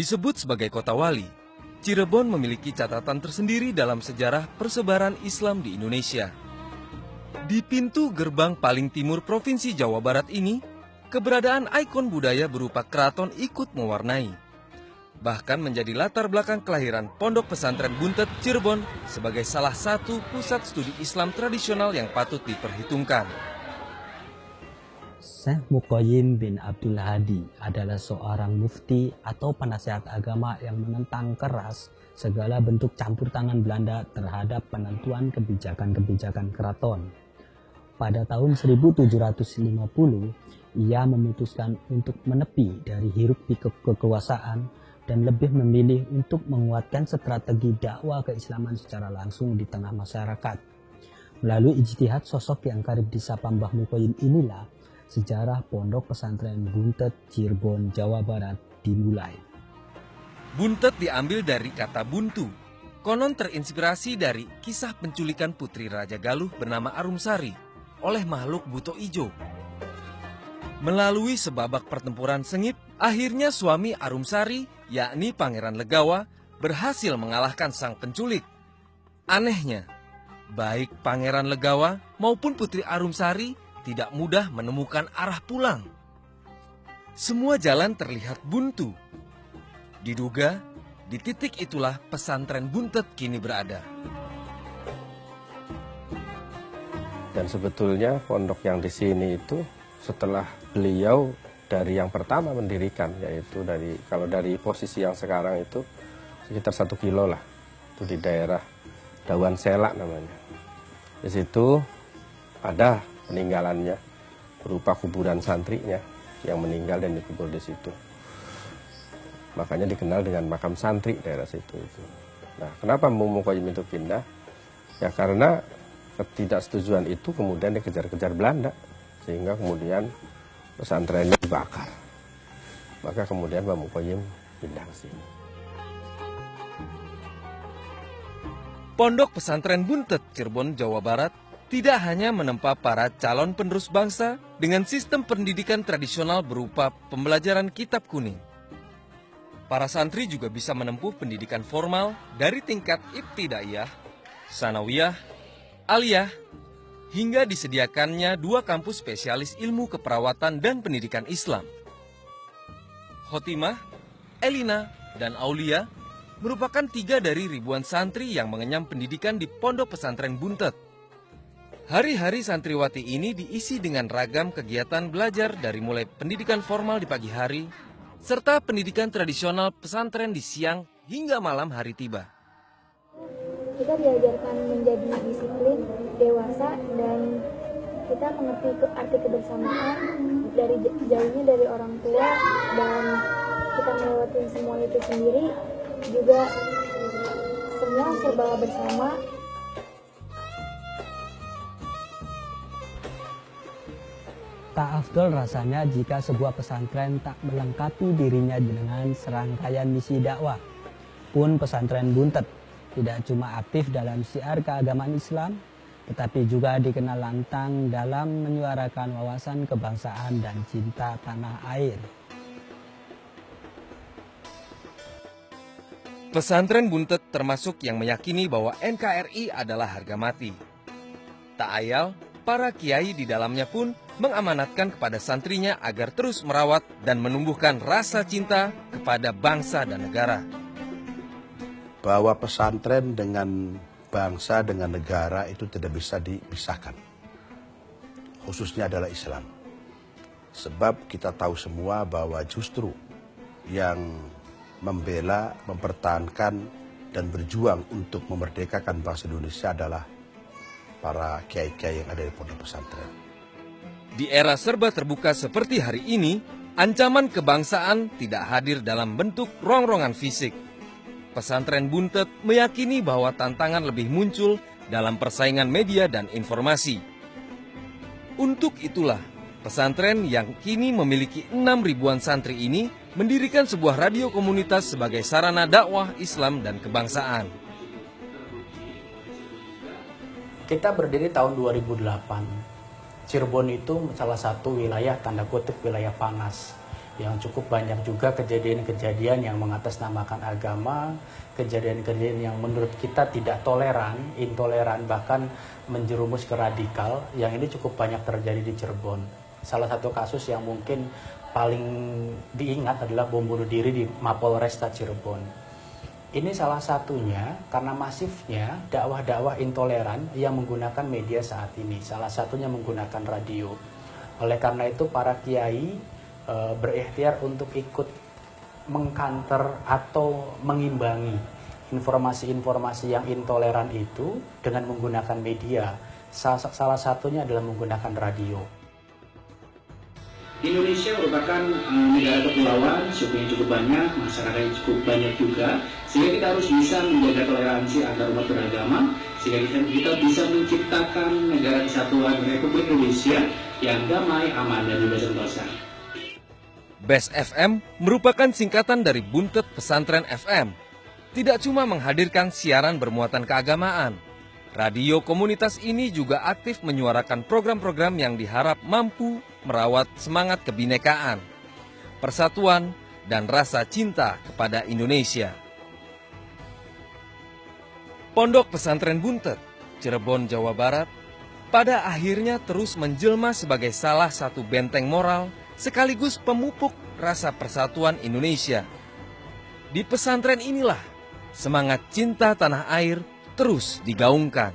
Disebut sebagai kota wali, Cirebon memiliki catatan tersendiri dalam sejarah persebaran Islam di Indonesia. Di pintu gerbang paling timur Provinsi Jawa Barat ini, keberadaan ikon budaya berupa keraton ikut mewarnai. Bahkan menjadi latar belakang kelahiran Pondok Pesantren Buntet Cirebon sebagai salah satu pusat studi Islam tradisional yang patut diperhitungkan. Syekh Muqayyim bin Abdul Hadi adalah seorang mufti atau penasihat agama yang menentang keras segala bentuk campur tangan Belanda terhadap penentuan kebijakan-kebijakan keraton. Pada tahun 1750, ia memutuskan untuk menepi dari hiruk-pikuk kekuasaan dan lebih memilih untuk menguatkan strategi dakwah keislaman secara langsung di tengah masyarakat. Melalui ijtihad sosok yang karib disapa Mbah Muqayyim inilah sejarah Pondok Pesantren Buntet Cirebon, Jawa Barat dimulai. Buntet diambil dari kata buntu, konon terinspirasi dari kisah penculikan putri Raja Galuh bernama Arumsari oleh makhluk buto ijo. Melalui sebabak pertempuran sengit, akhirnya suami Arumsari, yakni Pangeran Legawa, berhasil mengalahkan sang penculik. Anehnya, baik Pangeran Legawa maupun Putri Arumsari tidak mudah menemukan arah pulang. Semua jalan terlihat buntu. Diduga, di titik itulah pesantren Buntet kini berada. Dan sebetulnya pondok yang di sini itu setelah beliau dari yang pertama mendirikan, yaitu kalau dari posisi yang sekarang itu sekitar 1 kilo lah, itu di daerah Dawan Selak namanya. Di situ ada peninggalannya berupa kuburan santrinya yang meninggal dan dikubur di situ. Makanya dikenal dengan makam santri daerah situ itu. Nah, kenapa Mbah Muqayyim itu pindah? Ya karena ketidaksetujuan itu kemudian dikejar-kejar Belanda, sehingga kemudian pesantrennya dibakar. Maka kemudian Mbah Muqayyim pindah ke sini. Pondok Pesantren Buntet Cirebon, Jawa Barat tidak hanya menempa para calon penerus bangsa dengan sistem pendidikan tradisional berupa pembelajaran kitab kuning. Para santri juga bisa menempuh pendidikan formal dari tingkat ibtidaiyah, sanawiyah, aliyah, hingga disediakannya 2 kampus spesialis ilmu keperawatan dan pendidikan Islam. Khotimah, Elina, dan Aulia merupakan 3 dari ribuan santri yang mengenyam pendidikan di Pondok Pesantren Buntet. Hari-hari santriwati ini diisi dengan ragam kegiatan belajar dari mulai pendidikan formal di pagi hari, serta pendidikan tradisional pesantren di siang hingga malam hari tiba. Kita diajarkan menjadi disiplin, dewasa, dan kita mengerti arti kebersamaan dari jauhnya dari orang tua, dan kita melewati semua itu sendiri, juga semua serba bersama. Tak afdol rasanya jika sebuah pesantren tak melengkapi dirinya dengan serangkaian misi dakwah. Pun pesantren Buntet tidak cuma aktif dalam syiar keagamaan Islam, tetapi juga dikenal lantang dalam menyuarakan wawasan kebangsaan dan cinta tanah air. Pesantren Buntet termasuk yang meyakini bahwa NKRI adalah harga mati. Tak ayal, para kiai di dalamnya pun mengamanatkan kepada santrinya agar terus merawat dan menumbuhkan rasa cinta kepada bangsa dan negara. Bahwa pesantren dengan bangsa, dengan negara itu tidak bisa dipisahkan. Khususnya adalah Islam. Sebab kita tahu semua bahwa justru yang membela, mempertahankan, dan berjuang untuk memerdekakan bangsa Indonesia adalah para kiai-kiai yang ada di pondok pesantren. Di era serba terbuka seperti hari ini, ancaman kebangsaan tidak hadir dalam bentuk rongrongan fisik. Pesantren Buntet meyakini bahwa tantangan lebih muncul dalam persaingan media dan informasi. Untuk itulah, pesantren yang kini memiliki 6 ribuan santri ini mendirikan sebuah radio komunitas sebagai sarana dakwah Islam dan kebangsaan. Kita berdiri tahun 2008. Cirebon itu salah satu wilayah tanda kutip wilayah panas, yang cukup banyak juga kejadian-kejadian yang mengatasnamakan agama, kejadian-kejadian yang menurut kita tidak toleran, intoleran, bahkan menjerumus ke radikal, yang ini cukup banyak terjadi di Cirebon. Salah satu kasus yang mungkin paling diingat adalah bom bunuh diri di Mapolresta Cirebon. Ini salah satunya karena masifnya dakwah-dakwah intoleran yang menggunakan media saat ini, salah satunya menggunakan radio. Oleh karena itu para kiai berikhtiar untuk ikut mengkanter atau mengimbangi informasi-informasi yang intoleran itu dengan menggunakan media. Salah satunya adalah menggunakan radio. Indonesia merupakan negara kepulauan, sukunya cukup banyak, masyarakatnya cukup banyak juga, sehingga kita harus bisa menjaga toleransi antar umat beragama, sehingga kita bisa menciptakan negara kesatuan Republik Indonesia yang damai, aman, dan bebas sentosa. BES FM merupakan singkatan dari Buntet Pesantren FM. Tidak cuma menghadirkan siaran bermuatan keagamaan, radio komunitas ini juga aktif menyuarakan program-program yang diharap mampu merawat semangat kebinekaan, persatuan, dan rasa cinta kepada Indonesia. Pondok Pesantren Buntet, Cirebon, Jawa Barat, pada akhirnya terus menjelma sebagai salah satu benteng moral sekaligus pemupuk rasa persatuan Indonesia. Di pesantren inilah semangat cinta tanah air terus digaungkan.